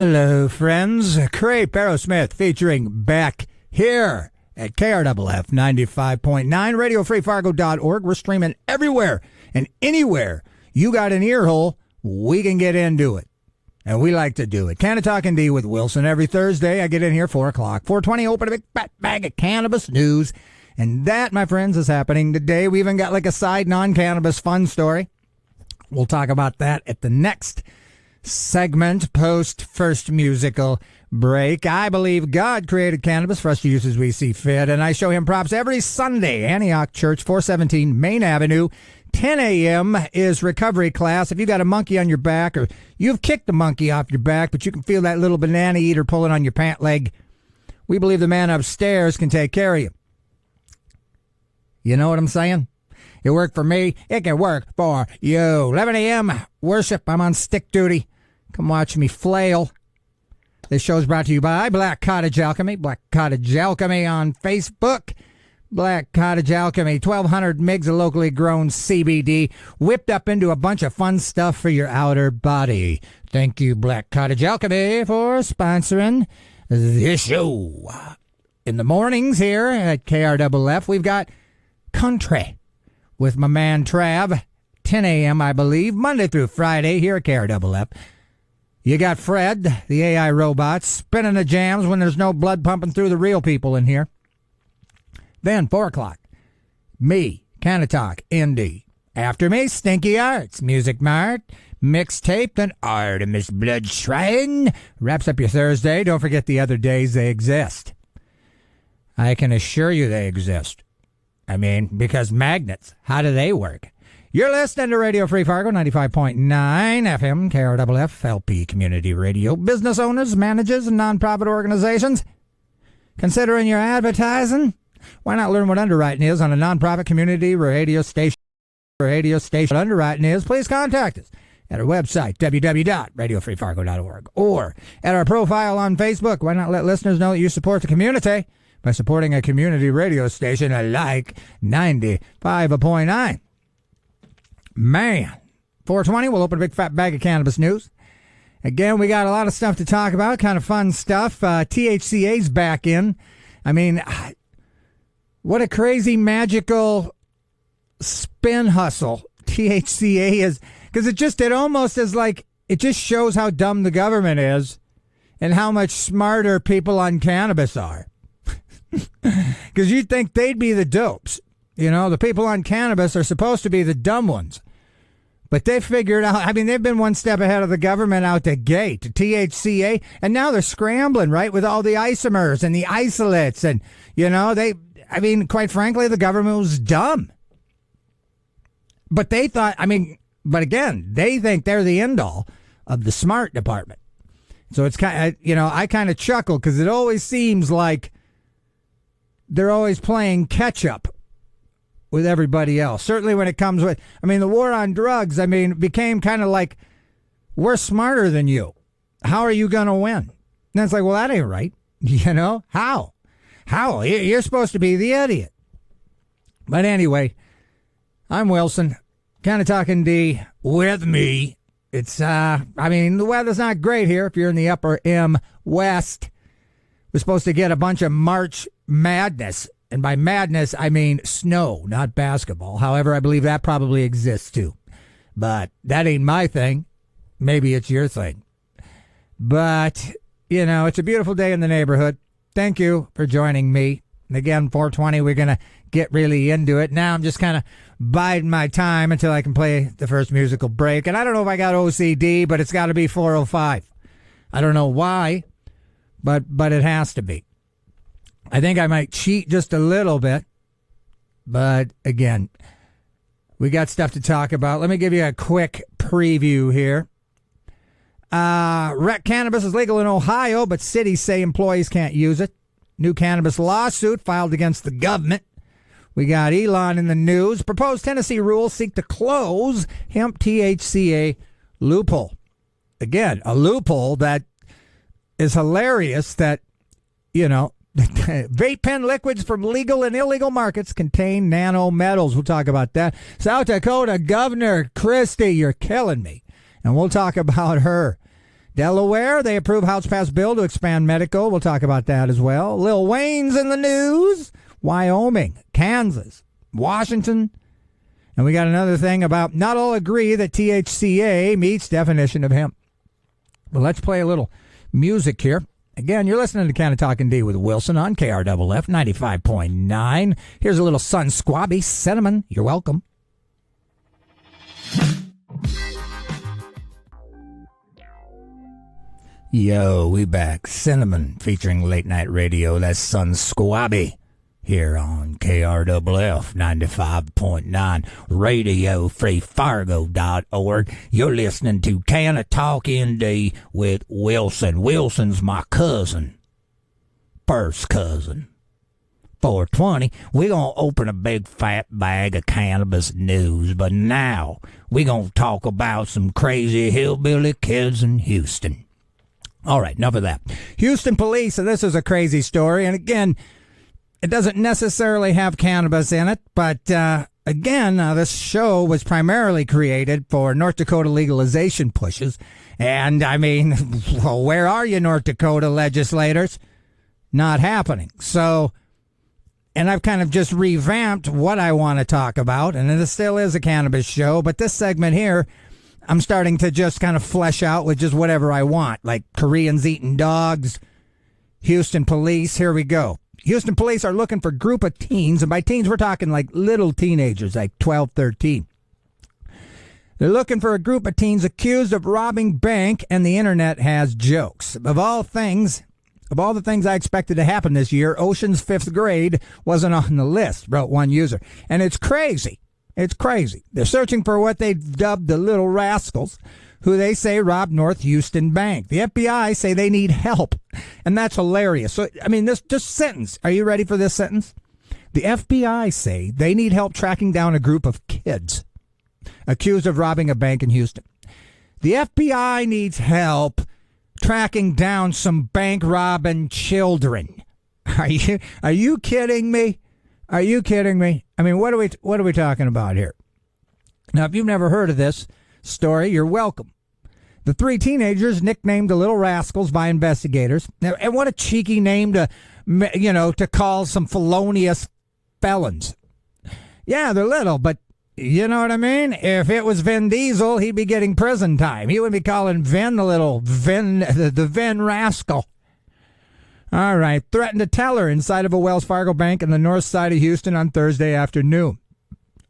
Hello, friends. Crepe Aerosmith featuring Back Here at KRFF 95.9, RadioFreeFargo.org. We're streaming everywhere and anywhere. You got an ear hole, we can get into it. And we like to do it. Canna-Talk ND with Wilson every Thursday. I get in here 4 o'clock. 4:20, open a big fat bag of cannabis news. And that, my friends, is happening today. We even got like a side non-cannabis fun story. We'll talk about that at the next segment post first musical break. I believe God created cannabis for us to use as we see fit, and I show him props every Sunday. Antioch Church, 417 Main Avenue, 10 a.m. is recovery class. If you got a monkey on your back, or you've kicked the monkey off your back, but you can feel that little banana eater pulling on your pant leg, we believe the man upstairs can take care of you. You know what I'm saying? It worked for me. It can work for you. 11 a.m. worship. I'm on stick duty. Come watch me flail. This show is brought to you by Black Cottage Alchemy. Black Cottage Alchemy on Facebook. Black Cottage Alchemy, 1,200 mgs of locally grown CBD, whipped up into a bunch of fun stuff for your outer body. Thank you, Black Cottage Alchemy, for sponsoring this show. In the mornings here at KRFF, we've got Country with my man Trav, 10 a.m., I believe, Monday through Friday here at KRFF. You got Fred, the AI robot, spinning the jams when there's no blood pumping through the real people in here. Then, 4 o'clock, me, Canna-Talk ND. After me, Stinky Arts, Music Mart, Mixtape, and Artemis Blood Shrine. Wraps up your Thursday. Don't forget the other days they exist. I can assure you they exist. I mean, because magnets, how do they work? You're listening to Radio Free Fargo, 95.9 FM, KRFF, LP Community Radio. Business owners, managers, and nonprofit organizations, considering your advertising, why not learn what underwriting is on a nonprofit community radio station? What underwriting is, please contact us at our website, www.radiofreefargo.org, or at our profile on Facebook. Why not let listeners know that you support the community by supporting a community radio station like 95.9. Man, 4:20, we'll open a big fat bag of cannabis news. Again, we got a lot of stuff to talk about, kind of fun stuff. THCA's back in. I mean, what a crazy, magical spin hustle THCA is. Because it almost is like, it just shows how dumb the government is and how much smarter people on cannabis are. Because you'd think they'd be the dopes. You know, the people on cannabis are supposed to be the dumb ones. But they figured out, I mean, they've been one step ahead of the government out the gate, THCA, and now they're scrambling, right, with all the isomers and the isolates. And, you know, quite frankly, the government was dumb. But they thought, but again, they think they're the end all of the smart department. So it's kind of, I kind of chuckle because it always seems like they're always playing catch up with everybody else. Certainly when it comes with, the war on drugs, became kind of like, we're smarter than you. How are you going to win? And it's like, well, that ain't right. How? How? You're supposed to be the idiot. But anyway, I'm Wilson. Canna-Talk ND with me. It's, the weather's not great here if you're in the upper M West. We're supposed to get a bunch of March madness. And by madness, I mean snow, not basketball. However, I believe that probably exists too. But that ain't my thing. Maybe it's your thing. But, it's a beautiful day in the neighborhood. Thank you for joining me. And again, 4:20, we're going to get really into it. Now I'm just kind of biding my time until I can play the first musical break. And I don't know if I got OCD, but it's got to be 4:05. I don't know why, but it has to be. I think I might cheat just a little bit, but again, we got stuff to talk about. Let me give you a quick preview here. Rec cannabis is legal in Ohio, but cities say employees can't use it. New cannabis lawsuit filed against the government. We got Elon in the news. Proposed Tennessee rules seek to close hemp THCA loophole. Again, a loophole that is hilarious that, vape pen liquids from legal and illegal markets contain nanometals. We'll talk about that. South Dakota Governor Christie, you're killing me. And we'll talk about her Delaware, they approve House-passed bill to expand medical. We'll talk about that as well. Lil Wayne's in the news. Wyoming, Kansas, Washington. And we got another thing about not all agree that THCA meets definition of hemp. Well, let's play a little music here. Again, you're listening to Canna-Talk ND with Wilson on KRFF 95.9. Here's a little Sun Squabby Cinnamon. You're welcome. Yo, we back. Cinnamon featuring late night radio. That's Sun Squabby here on KRFF 95.9, RadioFreeFargo.org. You're listening to Canna-Talk ND with Wilson. Wilson's my cousin. First cousin. 420. We're going to open a big fat bag of cannabis news, but now we're going to talk about some crazy hillbilly kids in Houston. All right, enough of that. Houston police, and this is a crazy story, and again, it doesn't necessarily have cannabis in it, but again, this show was primarily created for North Dakota legalization pushes. And I mean, well, where are you, North Dakota legislators? Not happening. So, and I've kind of just revamped what I want to talk about, and it still is a cannabis show, but this segment here, I'm starting to just kind of flesh out with just whatever I want, like Koreans eating dogs, Houston police. Here we go. Houston police are looking for a group of teens, and by teens we're talking like little teenagers, like 12, 13. They're looking for a group of teens accused of robbing bank, and the internet has jokes. Of all the things I expected to happen this year, Ocean's 5th grade wasn't on the list, wrote one user. And it's crazy. It's crazy. They're searching for what they dubbed the Little Rascals, who they say robbed North Houston Bank. The FBI say they need help, and that's hilarious. So, I mean, this just sentence. Are you ready for this sentence? The FBI say they need help tracking down a group of kids accused of robbing a bank in Houston. The FBI needs help tracking down some bank robbing children. Are you kidding me? Are you kidding me? I mean, what are we talking about here? Now, if you've never heard of this story, you're welcome. The three teenagers nicknamed the Little Rascals by investigators. And what a cheeky name to call some felonious felons. Yeah, they're little, but you know what I mean? If it was Vin Diesel, he'd be getting prison time. He wouldn't be calling Vin the Vin Rascal. All right. Threatened a teller inside of a Wells Fargo bank in the north side of Houston on Thursday afternoon.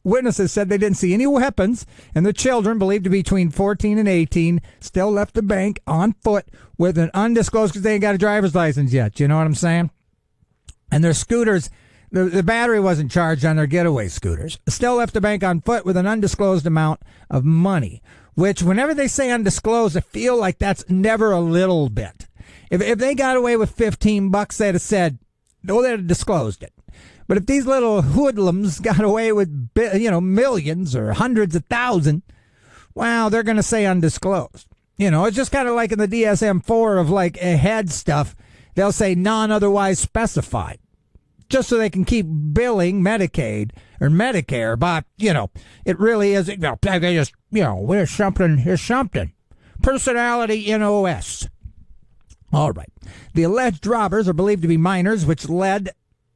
Witnesses said they didn't see any weapons, and the children, believed to be between 14 and 18, still left the bank on foot with an undisclosed, because they ain't got a driver's license yet. You know what I'm saying? And their scooters, the battery wasn't charged on their getaway scooters. Still left the bank on foot with an undisclosed amount of money, which whenever they say undisclosed, I feel like that's never a little bit. If they got away with $15, they'd have said, no, they'd have disclosed it. But if these little hoodlums got away with, millions or hundreds of thousands, well, they're going to say undisclosed. It's just kind of like in the DSM-4 of like head stuff. They'll say non-otherwise specified, just so they can keep billing Medicaid or Medicare. But, it really is, there's something. Personality NOS. All right. The alleged robbers are believed to be minors, which led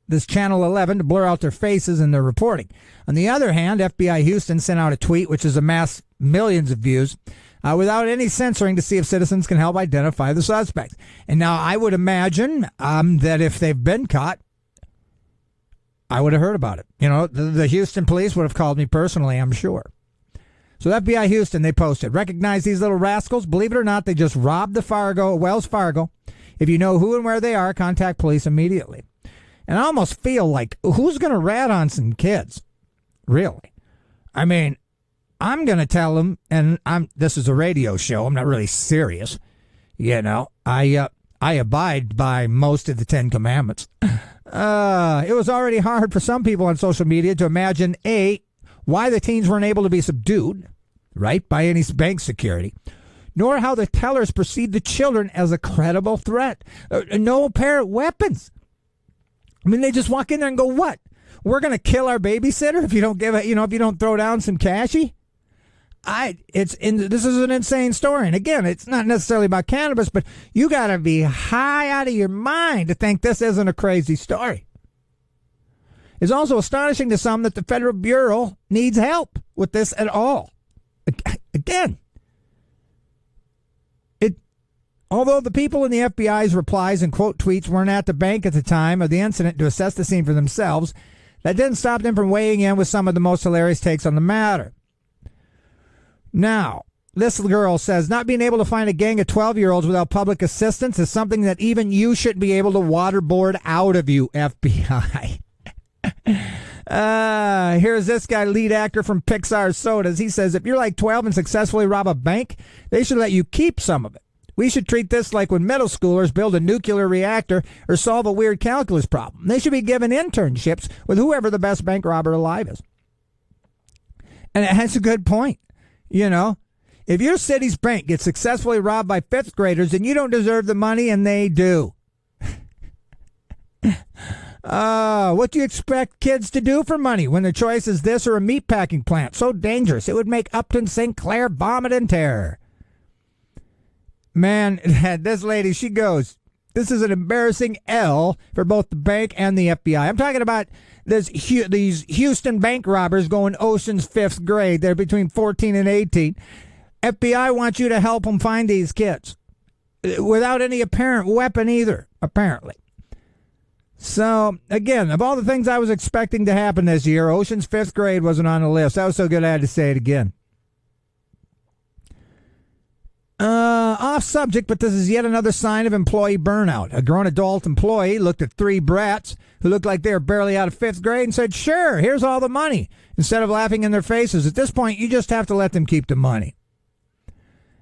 this Channel 11 to blur out their faces in their reporting. On the other hand, FBI Houston sent out a tweet, which has amassed millions of views, without any censoring to see if citizens can help identify the suspects. And now I would imagine that if they've been caught, I would have heard about it. The Houston police would have called me personally, I'm sure. So FBI Houston, they posted, recognize these little rascals. Believe it or not, they just robbed the Wells Fargo. If you know who and where they are, contact police immediately. And I almost feel like, who's going to rat on some kids? Really? I mean, I'm going to tell them, and this is a radio show. I'm not really serious. I abide by most of the 10 Commandments. It was already hard for some people on social media to imagine, why the teens weren't able to be subdued, right, by any bank security, nor how the tellers perceived the children as a credible threat. No apparent weapons. I mean, they just walk in there and go, what? We're going to kill our babysitter if you don't if you don't throw down some cashy? this is an insane story. And again, it's not necessarily about cannabis, but you got to be high out of your mind to think this isn't a crazy story. It's also astonishing to some that the Federal Bureau needs help with this at all. Again, although the people in the FBI's replies and quote tweets weren't at the bank at the time of the incident to assess the scene for themselves, that didn't stop them from weighing in with some of the most hilarious takes on the matter. Now, this girl says, not being able to find a gang of 12-year-olds without public assistance is something that even you should be able to waterboard out of you, FBI. Here's this guy, lead actor from Pixar Sodas. He says, if you're like 12 and successfully rob a bank, they should let you keep some of it. We should treat this like when middle schoolers build a nuclear reactor or solve a weird calculus problem. They should be given internships with whoever the best bank robber alive is. And that's a good point. You know, if your city's bank gets successfully robbed by fifth graders, then you don't deserve the money, and they do. What do you expect kids to do for money when the choice is this or a meatpacking plant? So dangerous, it would make Upton Sinclair vomit in terror. Man, this lady, she goes, this is an embarrassing L for both the bank and the FBI. I'm talking about these Houston bank robbers going Ocean's fifth grade. They're between 14 and 18. FBI wants you to help them find these kids without any apparent weapon either, apparently. So, again, of all the things I was expecting to happen this year, Ocean's fifth grade wasn't on the list. That was so good I had to say it again. Off subject, but this is yet another sign of employee burnout. A grown adult employee looked at three brats who looked like they were barely out of fifth grade and said, sure, here's all the money. Instead of laughing in their faces, at this point, you just have to let them keep the money.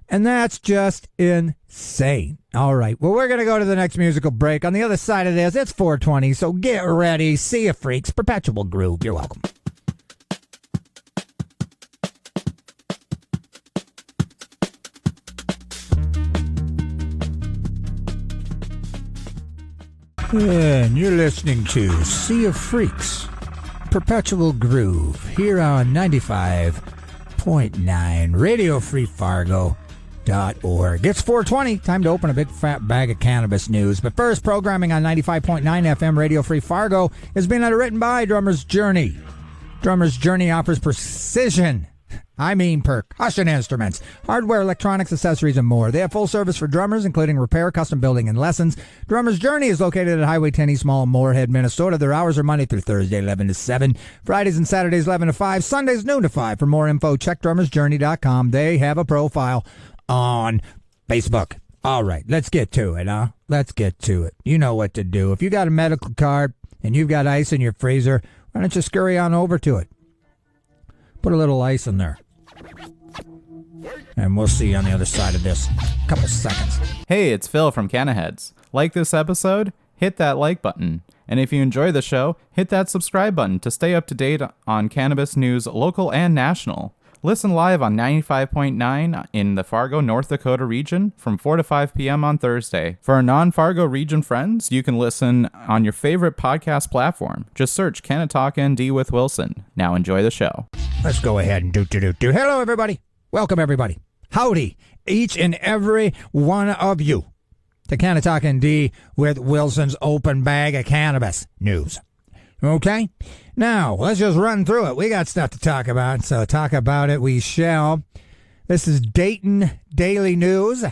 And that's just insane. All right, well, we're going to go to the next musical break. On the other side of this, it's 4:20, so get ready. See ya, freaks. Perpetual Groove. You're welcome. And you're listening to Sea of Freaks, Perpetual Groove, here on 95.9 Radio Free Fargo.org. It's 4:20, time to open a big fat bag of cannabis news. But first, programming on 95.9 FM Radio Free Fargo is being underwritten by Drummer's Journey. Drummer's Journey offers percussion instruments, hardware, electronics, accessories, and more. They have full service for drummers, including repair, custom building, and lessons. Drummer's Journey is located at Highway 10 East Mall, Moorhead, Minnesota. Their hours are Monday through Thursday, 11 to 7. Fridays and Saturdays, 11 to 5. Sundays, noon to 5. For more info, check drummersjourney.com. They have a profile on Facebook. All right, let's get to it, huh? Let's get to it. You know what to do. If you got a medical card and you've got ice in your freezer, why don't you scurry on over to it? Put a little ice in there. And we'll see you on the other side of this. Couple seconds. Hey, it's Phil from Canna-Heads. Like this episode? Hit that like button. And if you enjoy the show, hit that subscribe button to stay up to date on cannabis news, local and national. Listen live on 95.9 in the Fargo, North Dakota region from 4 to 5 p.m. on Thursday. For our non-Fargo region friends, you can listen on your favorite podcast platform. Just search Canna-Talk ND with Wilson. Now enjoy the show. Let's go ahead and do. Hello, everybody. Welcome, everybody. Howdy, each and every one of you, to Canna-Talk ND with Wilson's open bag of cannabis news. Okay? Now, let's just run through it. We got stuff to talk about, so talk about it we shall. This is Dayton Daily News.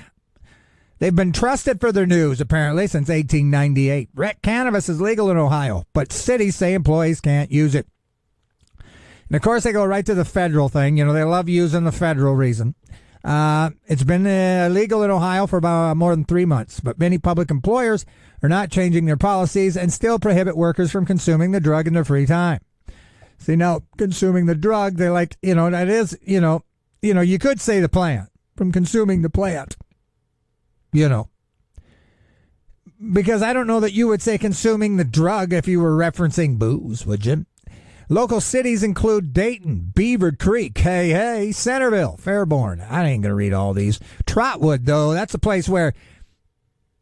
They've been trusted for their news, apparently, since 1898. Rec cannabis is legal in Ohio, but cities say employees can't use it. And, of course, they go right to the federal thing. You know, they love using the federal reason. It's been illegal in Ohio for about more than 3 months, but many public employers are not changing their policies and still prohibit workers from consuming the drug in their free time. See, now, consuming the drug, they like, that is, you could say the plant, from consuming the plant, because I don't know that you would say consuming the drug if you were referencing booze, would you? Local cities include Dayton, Beaver Creek, hey, Centerville, Fairborn. I ain't going to read all these. Trotwood, though, that's a place where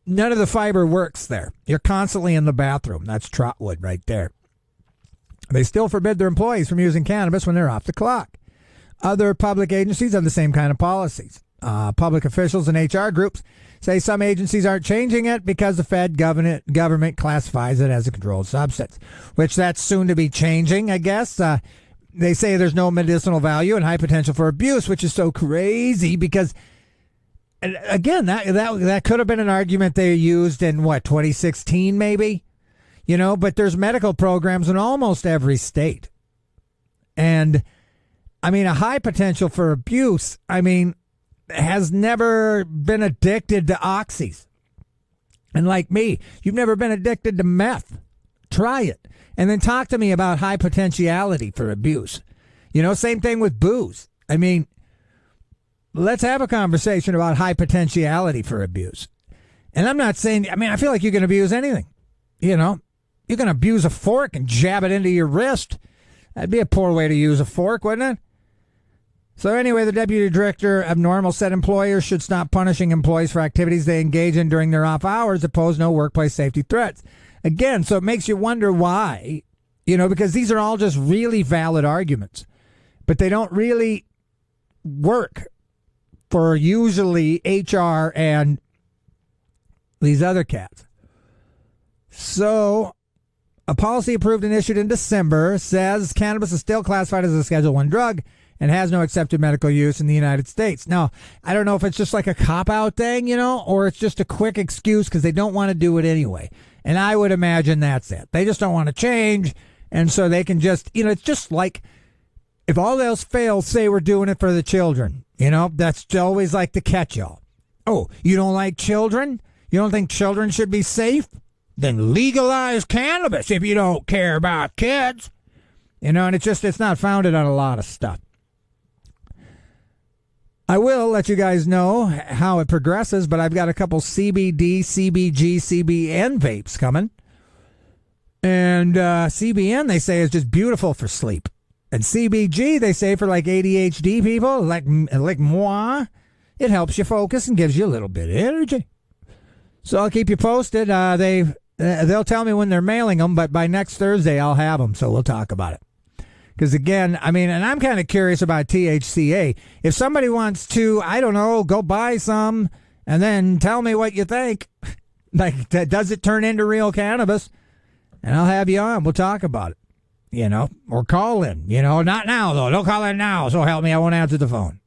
none of the fiber works there. You're constantly in the bathroom. That's Trotwood right there. They still forbid their employees from using cannabis when they're off the clock. Other public agencies have the same kind of policies. Public officials and HR groups say some agencies aren't changing it because the Fed government classifies it as a controlled substance, which that's soon to be changing, I guess. They say there's no medicinal value and high potential for abuse, which is so crazy because, again, that could have been an argument they used in, 2016 maybe? But there's medical programs in almost every state. And, a high potential for abuse, has never been addicted to oxys. And like me, you've never been addicted to meth. Try it. And then talk to me about high potentiality for abuse. Same thing with booze. Let's have a conversation about high potentiality for abuse. And I'm not saying, I feel like you can abuse anything. You can abuse a fork and jab it into your wrist. That'd be a poor way to use a fork, wouldn't it? So anyway, the deputy director of Normal said employers should stop punishing employees for activities they engage in during their off hours that pose no workplace safety threats. Again, so it makes you wonder why, because these are all just really valid arguments, but they don't really work for usually HR and these other cats. So a policy approved and issued in December says cannabis is still classified as a Schedule I drug and has no accepted medical use in the United States. Now, I don't know if it's just like a cop-out thing, or it's just a quick excuse because they don't want to do it anyway. And I would imagine that's it. They just don't want to change, and so they can just, it's just like if all else fails, say we're doing it for the children. That's always like the catch-all. Oh, you don't like children? You don't think children should be safe? Then legalize cannabis if you don't care about kids. And it's not founded on a lot of stuff. I will let you guys know how it progresses, but I've got a couple CBD, CBG, CBN vapes coming. And CBN, they say, is just beautiful for sleep. And CBG, they say, for like ADHD people, like moi, it helps you focus and gives you a little bit of energy. So I'll keep you posted. They'll tell me when they're mailing them, but by next Thursday I'll have them, so we'll talk about it. Because again, and I'm kind of curious about THCA. If somebody wants to, go buy some and then tell me what you think, like, does it turn into real cannabis? And I'll have you on. We'll talk about it, or call in, not now though. Don't call in now. So help me. I won't answer the phone.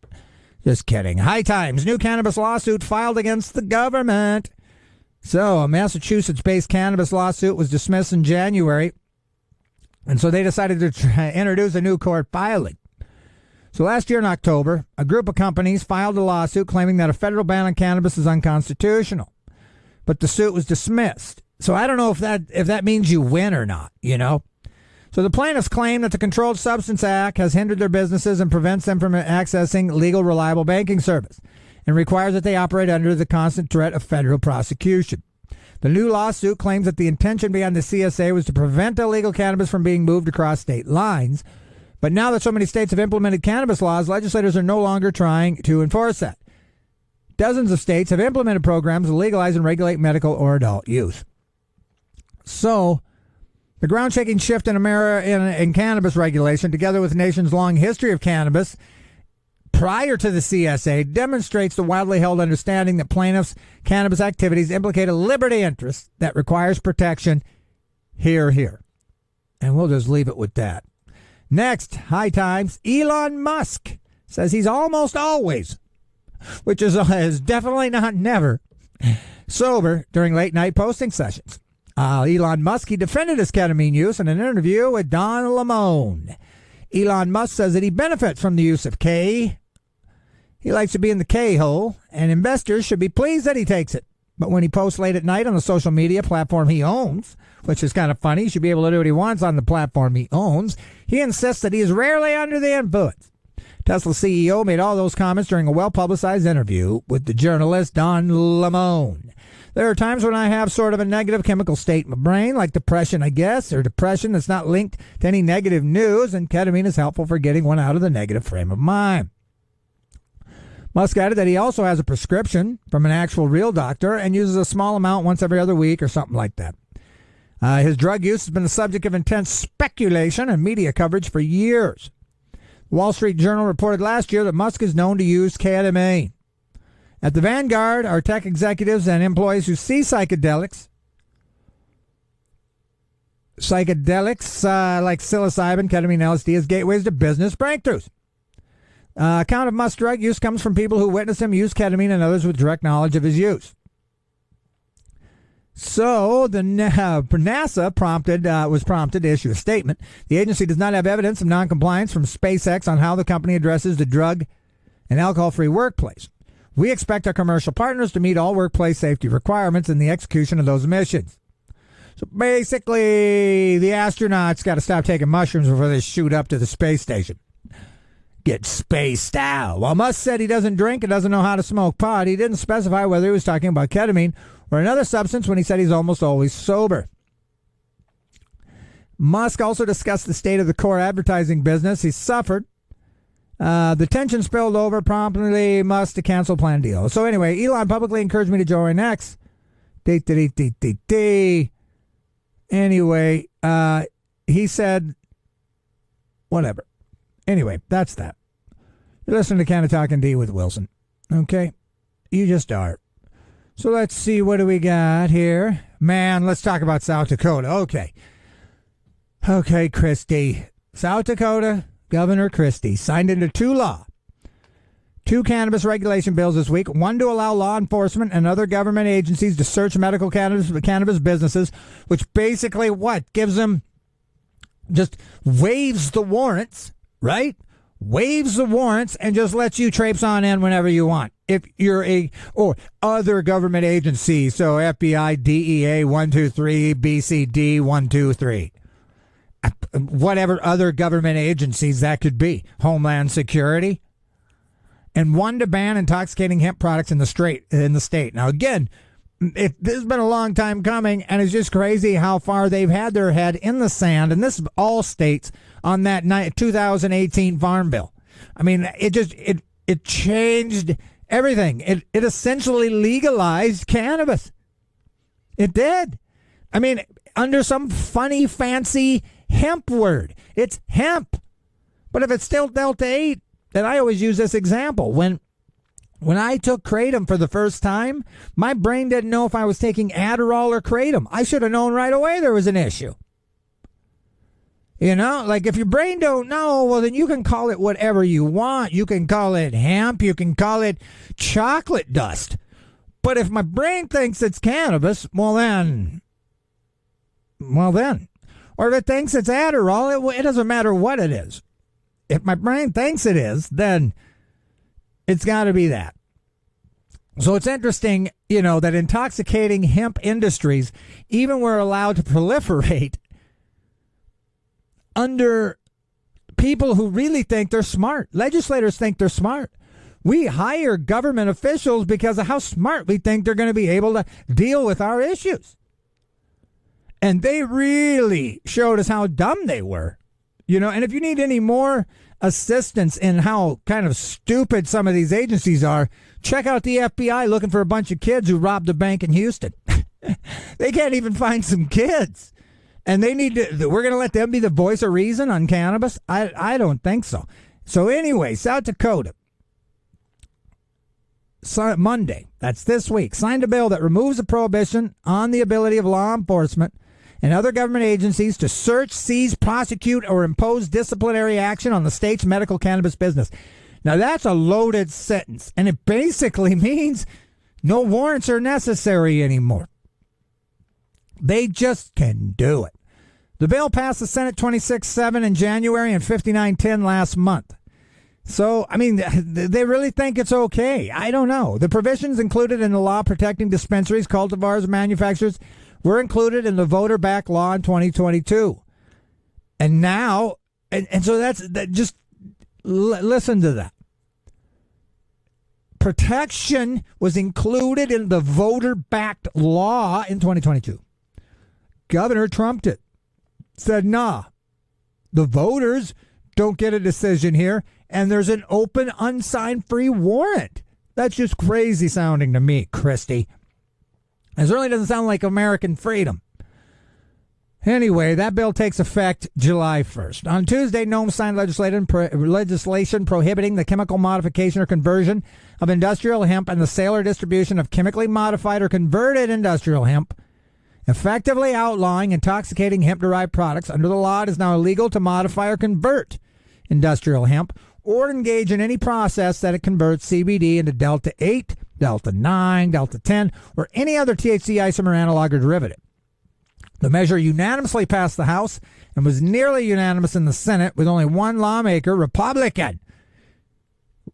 Just kidding. High Times, new cannabis lawsuit filed against the government. So a Massachusetts-based cannabis lawsuit was dismissed in January. And so they decided to introduce a new court filing. So last year in October, a group of companies filed a lawsuit claiming that a federal ban on cannabis is unconstitutional. But the suit was dismissed. So I don't know if that means you win or not, So the plaintiffs claim that the Controlled Substance Act has hindered their businesses and prevents them from accessing legal, reliable banking service and requires that they operate under the constant threat of federal prosecution. The new lawsuit claims that the intention behind the CSA was to prevent illegal cannabis from being moved across state lines. But now that so many states have implemented cannabis laws, legislators are no longer trying to enforce that. Dozens of states have implemented programs to legalize and regulate medical or adult use. So, the ground-shaking shift in cannabis regulation, together with the nation's long history of cannabis prior to the CSA, demonstrates the widely held understanding that plaintiffs' cannabis activities implicate a liberty interest that requires protection. Hear, hear. And we'll just leave it with that. Next, High Times, Elon Musk says he's almost always, which is definitely not never, sober during late-night posting sessions. Elon Musk, he defended his ketamine use in an interview with Don Lemon. Elon Musk says that he benefits from the use of K. He likes to be in the K-hole, and investors should be pleased that he takes it. But when he posts late at night on the social media platform he owns, which is kind of funny, he should be able to do what he wants on the platform he owns, he insists that he is rarely under the influence. Tesla CEO made all those comments during a well-publicized interview with the journalist Don Lemon. There are times when I have sort of a negative chemical state in my brain, like depression, I guess, or depression that's not linked to any negative news, and ketamine is helpful for getting one out of the negative frame of mind. Musk added that he also has a prescription from an actual real doctor and uses a small amount once every other week or something like that. His drug use has been the subject of intense speculation and media coverage for years. Wall Street Journal reported last year that Musk is known to use ketamine. At the vanguard are tech executives and employees who see psychedelics like psilocybin, ketamine, LSD as gateways to business breakthroughs. Account of Musk's drug use comes from people who witnessed him use ketamine and others with direct knowledge of his use. So the NASA was prompted to issue a statement. The agency does not have evidence of noncompliance from SpaceX on how the company addresses the drug and alcohol-free workplace. We expect our commercial partners to meet all workplace safety requirements in the execution of those missions. So basically, the astronauts got to stop taking mushrooms before they shoot up to the space station. Get spaced out. While Musk said he doesn't drink and doesn't know how to smoke pot, he didn't specify whether he was talking about ketamine or another substance when he said he's almost always sober. Musk also discussed the state of the core advertising business he suffered. The tension spilled over, promptly Musk to cancel planned deal. So anyway, Elon publicly encouraged me to join X. Anyway, he said, whatever. Anyway, that's that. You're listening to Canna-Talk ND with Wilson. Okay? You just are. So let's see, what do we got here? Man, let's talk about South Dakota. Okay, Christie. South Dakota Governor Christie signed into two cannabis regulation bills this week. One to allow law enforcement and other government agencies to search medical cannabis businesses, which basically gives them, just waives the warrants, right? Waives the warrants and just lets you traipse on in whenever you want. If you're or other government agencies, so FBI, DEA 123, BCD 123. Whatever other government agencies that could be. Homeland Security. And one to ban intoxicating hemp products in the state. Now, again, this has been a long time coming, and it's just crazy how far they've had their head in the sand, and this is all states, on that 2018 Farm Bill. I mean, it changed everything. It essentially legalized cannabis. It did. I mean, under some funny, fancy hemp word. It's hemp. But if it's still Delta 8, then I always use this example. When I took Kratom for the first time, my brain didn't know if I was taking Adderall or Kratom. I should have known right away there was an issue. You know, like if your brain don't know, well, then you can call it whatever you want. You can call it hemp. You can call it chocolate dust. But if my brain thinks it's cannabis, well then. Or if it thinks it's Adderall, it doesn't matter what it is. If my brain thinks it is, then it's got to be that. So it's interesting, that intoxicating hemp industries even were allowed to proliferate under people who really think they're smart. Legislators think they're smart. We hire government officials because of how smart we think they're going to be able to deal with our issues. And they really showed us how dumb they were. And if you need any more assistance in how kind of stupid some of these agencies are, check out the FBI looking for a bunch of kids who robbed a bank in Houston. They can't even find some kids. And we're going to let them be the voice of reason on cannabis? I don't think so. So anyway, South Dakota, Monday, that's this week, signed a bill that removes a prohibition on the ability of law enforcement and other government agencies to search, seize, prosecute, or impose disciplinary action on the state's medical cannabis business. Now, that's a loaded sentence, and it basically means no warrants are necessary anymore. They just can do it. The bill passed the Senate 26-7 in January and 59-10 last month. So, I mean, they really think it's okay. I don't know. The provisions included in the law protecting dispensaries, cultivars, and manufacturers were included in the voter-backed law in 2022. And now, and so just listen to that. Protection was included in the voter-backed law in 2022. Governor trumped it. Said, nah, the voters don't get a decision here, and there's an open, unsigned free warrant. That's just crazy sounding to me, Christie. It certainly doesn't sound like American freedom. Anyway, that bill takes effect July 1st. On Tuesday, Nome signed legislation prohibiting the chemical modification or conversion of industrial hemp and the sale or distribution of chemically modified or converted industrial hemp, effectively outlawing intoxicating hemp-derived products. Under the law, it is now illegal to modify or convert industrial hemp or engage in any process that it converts CBD into Delta 8, Delta 9, Delta 10, or any other THC isomer analog or derivative. The measure unanimously passed the House and was nearly unanimous in the Senate, with only one lawmaker, Republican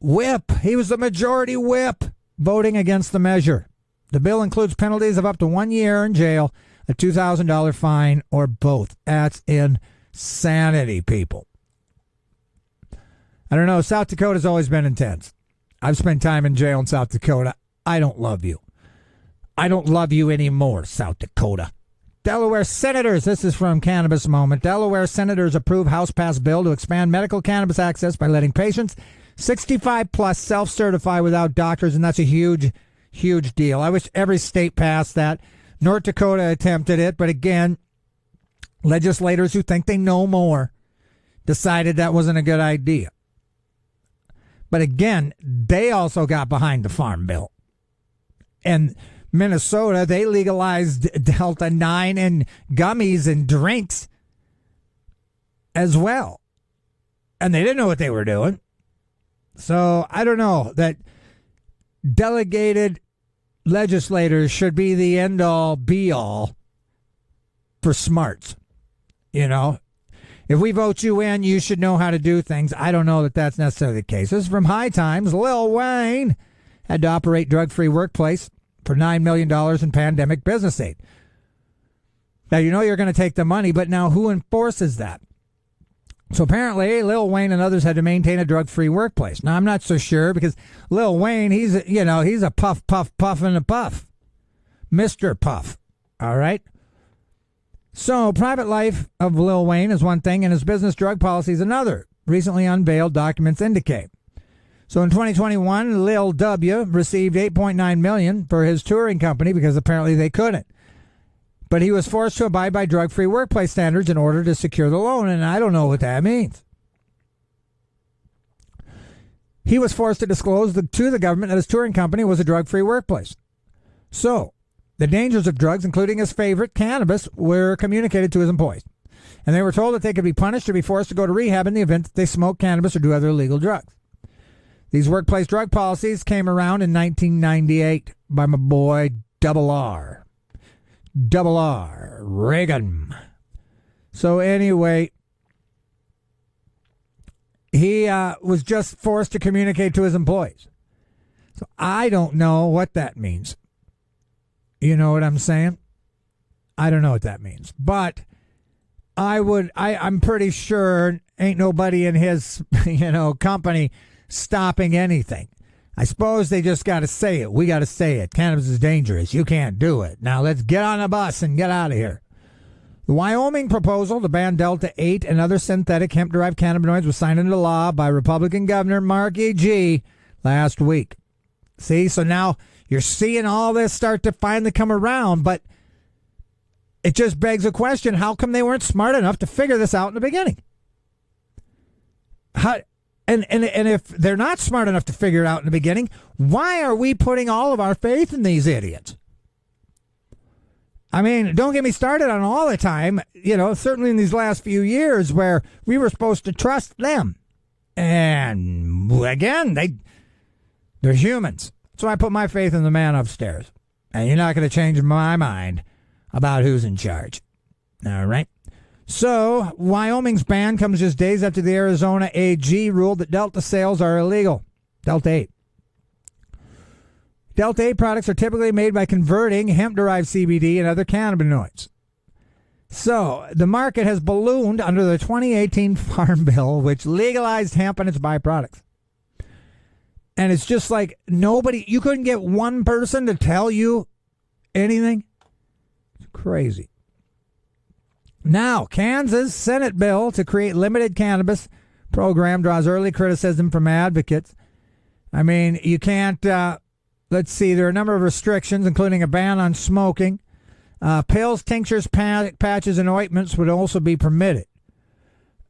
whip. He was the majority whip, voting against the measure. The bill includes penalties of up to 1 year in jail, a $2,000 fine, or both. That's insanity, people. I don't know. South Dakota's always been intense. I've spent time in jail in South Dakota. I don't love you. I don't love you anymore, South Dakota. Delaware senators, this is from Cannabis Moment. Delaware senators approve House-passed bill to expand medical cannabis access by letting patients 65 plus self-certify without doctors, and that's a huge, huge deal. I wish every state passed that. North Dakota attempted it, but again, legislators who think they know more decided that wasn't a good idea. But again, they also got behind the Farm Bill. And Minnesota, they legalized Delta 9 and gummies and drinks as well. And they didn't know what they were doing. So I don't know that delegated legislators should be the end-all, be-all for smarts. You know, if we vote you in, you should know how to do things. I don't know that that's necessarily the case. This is from High Times. Lil Wayne had to operate drug-free workplace for $9 million in pandemic business aid. Now, you know you're going to take the money, but now who enforces that? So apparently, Lil Wayne and others had to maintain a drug-free workplace. Now, I'm not so sure because Lil Wayne, he's a puff and a puff. Mr. Puff. All right? So, private life of Lil Wayne is one thing, and his business drug policy is another. Recently unveiled documents indicate. So in 2021, Lil W received $8.9 million for his touring company because apparently they couldn't. But he was forced to abide by drug-free workplace standards in order to secure the loan, and I don't know what that means. He was forced to disclose to the government that his touring company was a drug-free workplace. So, the dangers of drugs, including his favorite, cannabis, were communicated to his employees. And they were told that they could be punished or be forced to go to rehab in the event that they smoke cannabis or do other illegal drugs. These workplace drug policies came around in 1998 by my boy Double R, Reagan. So anyway, he was just forced to communicate to his employees. So I don't know what that means. You know what I'm saying? I don't know what that means. But I'm pretty sure ain't nobody in his, company stopping anything. I suppose they just got to say it. We got to say it. Cannabis is dangerous. You can't do it. Now let's get on a bus and get out of here. The Wyoming proposal to ban Delta 8 and other synthetic hemp-derived cannabinoids was signed into law by Republican Governor Marky G last week. See, so now you're seeing all this start to finally come around, but it just begs a question. How come they weren't smart enough to figure this out in the beginning? And if they're not smart enough to figure it out in the beginning, why are we putting all of our faith in these idiots? I mean, don't get me started on all the time, certainly in these last few years where we were supposed to trust them. And again, they're humans. So I put my faith in the man upstairs. And you're not going to change my mind about who's in charge. All right? So, Wyoming's ban comes just days after the Arizona AG ruled that Delta sales are illegal. Delta 8. Delta 8 products are typically made by converting hemp-derived CBD and other cannabinoids. So, the market has ballooned under the 2018 Farm Bill, which legalized hemp and its byproducts. And it's just like you couldn't get one person to tell you anything. It's crazy. Now, Kansas Senate bill to create limited cannabis program draws early criticism from advocates. I mean, you can't, let's see, there are a number of restrictions, including a ban on smoking, Pills, tinctures, patches, and ointments would also be permitted.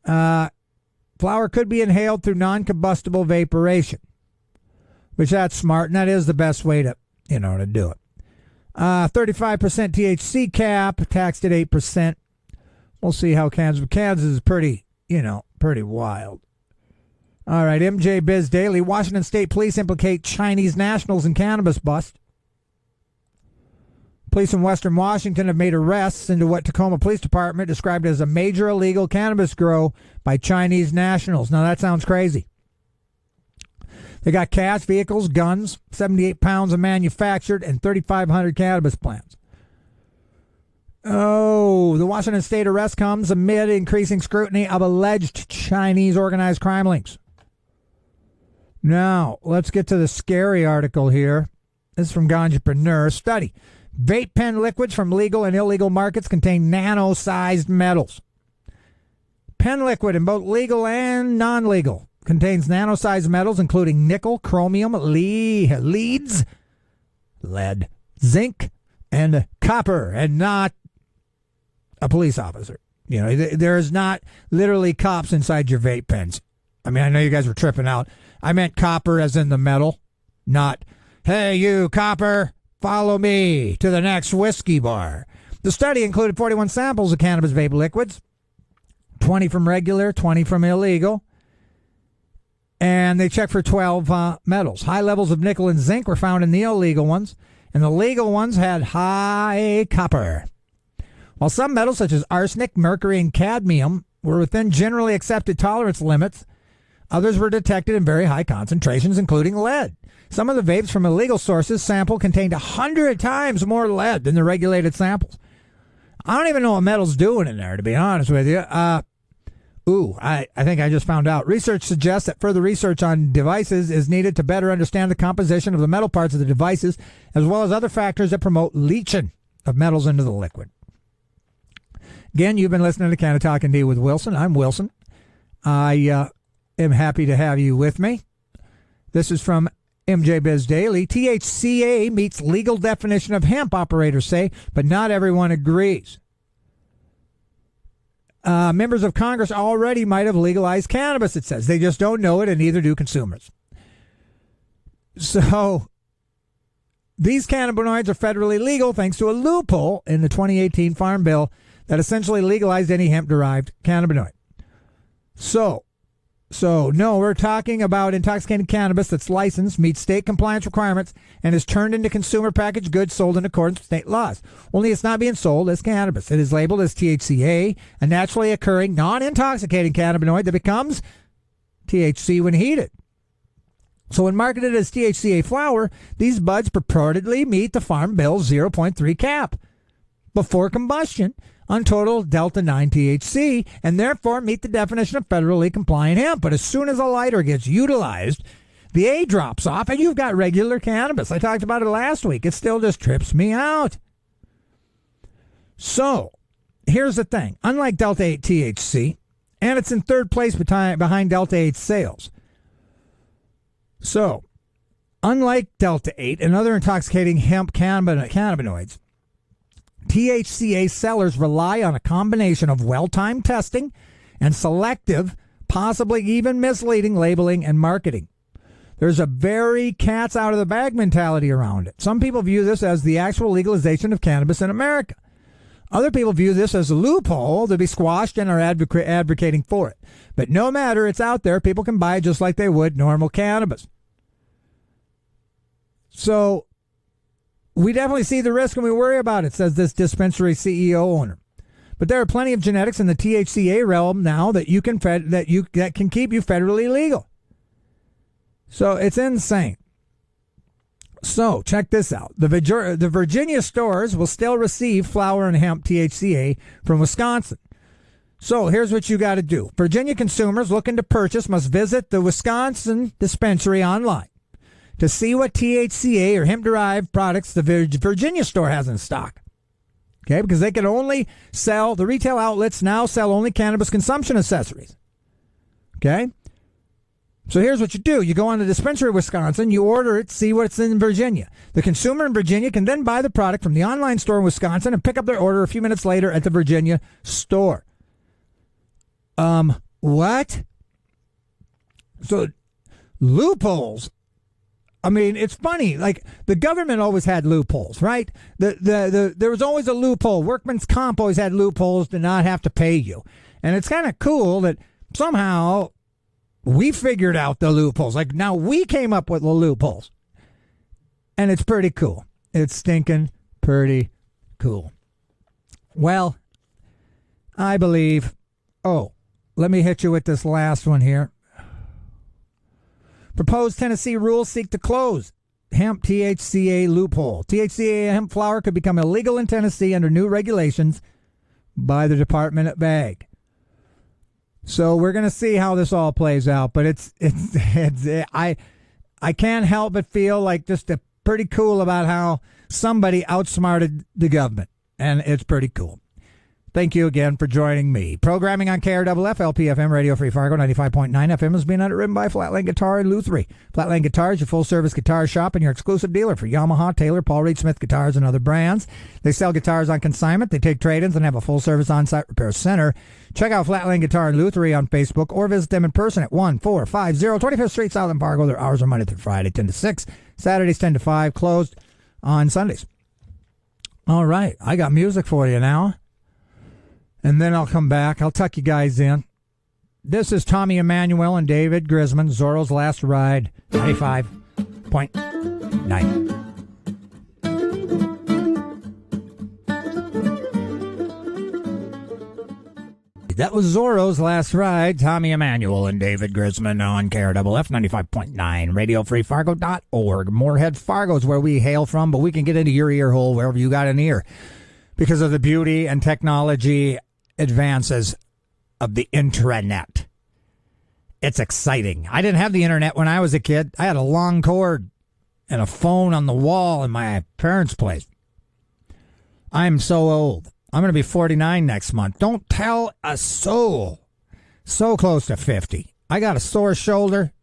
Flower could be inhaled through non-combustible vaporation, which that's smart, and that is the best way to do it. 35% THC cap, taxed at 8%. We'll see how Kansas is pretty wild. All right, MJ Biz Daily. Washington State Police implicate Chinese nationals in cannabis bust. Police in Western Washington have made arrests into what Tacoma Police Department described as a major illegal cannabis grow by Chinese nationals. Now, that sounds crazy. They got cash, vehicles, guns, 78 pounds of manufactured, and 3,500 cannabis plants. Oh, the Washington State arrest comes amid increasing scrutiny of alleged Chinese organized crime links. Now, let's get to the scary article here. This is from Ganjapreneur. Study. Vape pen liquids from legal and illegal markets contain nano-sized metals. Pen liquid in both legal and non-legal contains nano-sized metals including nickel, chromium, lead, zinc, and copper, and not a police officer. There's not literally cops inside your vape pens. I mean, I know you guys were tripping out. I meant copper as in the metal, not, hey, you copper, follow me to the next whiskey bar. The study included 41 samples of cannabis vape liquids, 20 from regular, 20 from illegal, and they checked for 12 metals. High levels of nickel and zinc were found in the illegal ones, and the legal ones had high copper. While some metals such as arsenic, mercury, and cadmium were within generally accepted tolerance limits, others were detected in very high concentrations, including lead. Some of the vapes from illegal sources sample contained 100 times more lead than the regulated samples. I don't even know what metal's doing in there, to be honest with you. I think I just found out. Research suggests that further research on devices is needed to better understand the composition of the metal parts of the devices, as well as other factors that promote leaching of metals into the liquid. Again, you've been listening to Canna-Talk ND with Wilson. I'm Wilson. I am happy to have you with me. This is from MJ Biz Daily. THCA meets legal definition of hemp, operators say, but not everyone agrees. Members of Congress already might have legalized cannabis, it says. They just don't know it, and neither do consumers. So these cannabinoids are federally legal thanks to a loophole in the 2018 Farm Bill that essentially legalized any hemp-derived cannabinoid. So no, we're talking about intoxicating cannabis that's licensed, meets state compliance requirements, and is turned into consumer packaged goods sold in accordance with state laws. Only it's not being sold as cannabis. It is labeled as THCA, a naturally occurring, non-intoxicating cannabinoid that becomes THC when heated. So when marketed as THCA flower, these buds purportedly meet the Farm Bill's 0.3 cap before combustion on total Delta-9 THC, and therefore meet the definition of federally compliant hemp. But as soon as a lighter gets utilized, the A drops off, and you've got regular cannabis. I talked about it last week. It still just trips me out. So, here's the thing. Unlike Delta-8 THC, and it's in third place behind Delta-8 sales. So, unlike Delta-8 and other intoxicating hemp cannabinoids, THCA sellers rely on a combination of well-timed testing and selective, possibly even misleading labeling and marketing. There's a very cat's out of the bag mentality around it. Some people view this as the actual legalization of cannabis in America. Other people view this as a loophole to be squashed and are advocating for it. But no matter, it's out there. People can buy it just like they would normal cannabis. So we definitely see the risk and we worry about it, says this dispensary CEO owner. But there are plenty of genetics in the THCA realm now that that can keep you federally legal. So it's insane. So check this out. The Virginia stores will still receive flower and hemp THCA from Wisconsin. So here's what you got to do. Virginia consumers looking to purchase must visit the Wisconsin dispensary online to see what THCA or hemp-derived products the Virginia store has in stock. Okay, because they can only sell, the retail outlets now sell only cannabis consumption accessories. Okay? So here's what you do. You go on the dispensary of Wisconsin, you order it, see what's in Virginia. The consumer in Virginia can then buy the product from the online store in Wisconsin and pick up their order a few minutes later at the Virginia store. What? So loopholes. I mean, it's funny. Like, the government always had loopholes, right? There was always a loophole. Workman's comp always had loopholes to not have to pay you. And it's kind of cool that somehow we figured out the loopholes. Like, now we came up with the loopholes. And it's pretty cool. It's stinking pretty cool. Well, I believe... Oh, let me hit you with this last one here. Proposed Tennessee rules seek to close hemp THCA loophole. THCA hemp flower could become illegal in Tennessee under new regulations by the Department of Ag. So we're going to see how this all plays out, but I can't help but feel like just pretty cool about how somebody outsmarted the government, and it's pretty cool. Thank you again for joining me. Programming on KRFF, LPFM, Radio Free Fargo, 95.9 FM is being underwritten by Flatland Guitar in Lutherie. Flatland Guitar is your full-service guitar shop and your exclusive dealer for Yamaha, Taylor, Paul Reed Smith guitars, and other brands. They sell guitars on consignment. They take trade-ins and have a full-service on-site repair center. Check out Flatland Guitar in Lutherie on Facebook or visit them in person at 1450 25th Street, South in Fargo. Their hours are Monday through Friday, 10 to 6, Saturdays 10 to 5, closed on Sundays. All right, I got music for you now. And then I'll come back. I'll tuck you guys in. This is Tommy Emmanuel and David Grisman, Zorro's Last Ride, 95.9. That was Zorro's Last Ride, Tommy Emmanuel and David Grisman on KRFF 95.9, RadioFreeFargo.org. Moorhead, Fargo is where we hail from, but we can get into your ear hole wherever you got an ear because of the beauty and technology advances of the intranet. It's exciting. I didn't have the internet when I was a kid. I had a long cord and a phone on the wall in my parents' place. I'm so old. I'm going to be 49 next month. Don't tell a soul. So close to 50. I got a sore shoulder.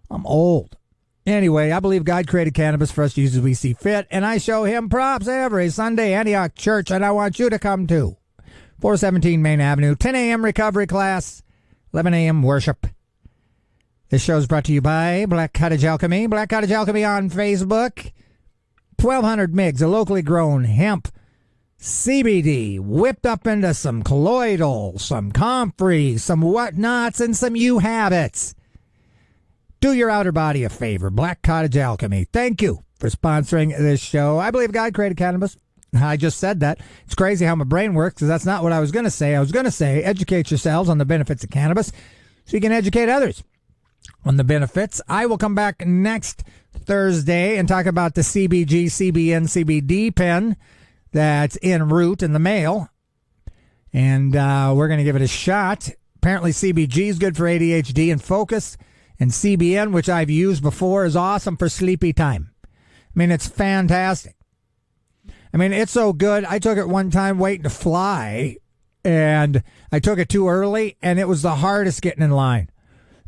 I'm old. Anyway, I believe God created cannabis for us to use as we see fit, and I show him props every Sunday, Antioch Church, and I want you to come too. 417 Main Avenue, 10 a.m. recovery class, 11 a.m. worship. This show is brought to you by Black Cottage Alchemy. Black Cottage Alchemy on Facebook. 1,200 mgs of locally grown hemp CBD whipped up into some colloidal, some comfrey, some whatnots, and some you-habits. Do your outer body a favor. Black Cottage Alchemy. Thank you for sponsoring this show. I believe God created cannabis. I just said that. It's crazy how my brain works because that's not what I was going to say. I was going to say educate yourselves on the benefits of cannabis so you can educate others on the benefits. I will come back next Thursday and talk about the CBG, CBN, CBD pen that's en route in the mail. And we're going to give it a shot. Apparently CBG is good for ADHD and focus. And CBN, which I've used before, is awesome for sleepy time. I mean, it's fantastic. I mean, it's so good. I took it one time waiting to fly, and I took it too early, and it was the hardest getting in line.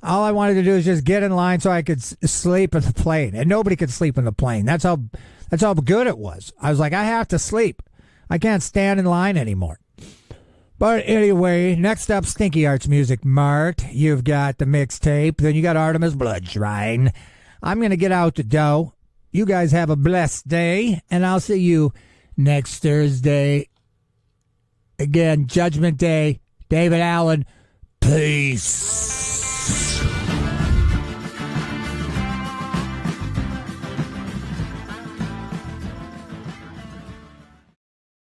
All I wanted to do is just get in line so I could sleep in the plane, and nobody could sleep in the plane. That's how good it was. I was like, I have to sleep. I can't stand in line anymore. But anyway, next up, Stinky Arts Music Mart. You've got the mixtape. Then you got Artemis Blood Shrine. I'm going to get out the dough. You guys have a blessed day, and I'll see you next Thursday. Again, Judgment Day. David Allen. Peace.